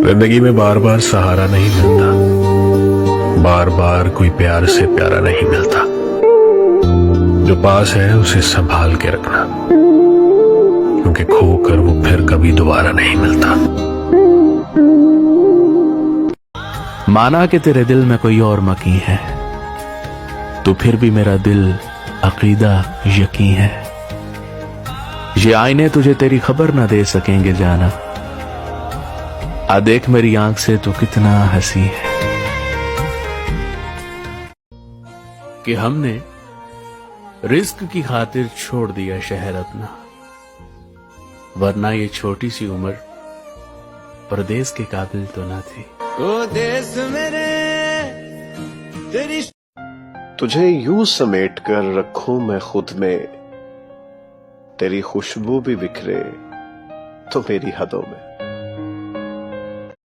जिंदगी में बार बार सहारा नहीं मिलता, बार बार कोई प्यार से प्यारा नहीं मिलता। जो पास है उसे संभाल के रखना, क्योंकि खोकर वो फिर कभी दोबारा नहीं मिलता। माना कि तेरे दिल में कोई और मकी है, तो फिर भी मेरा दिल अकीदा यकीन है। ये आईने तुझे तेरी खबर ना दे सकेंगे जाना, आ देख मेरी आंख से तो कितना हंसी है कि हमने रिस्क की खातिर छोड़ दिया शहर अपना, वरना ये छोटी सी उम्र परदेस के काबिल तो ना थी। ओ देश मेरे तेरी तुझे यूं समेट कर रखूं मैं खुद में, तेरी खुशबू भी बिखरे तो मेरी हदों में।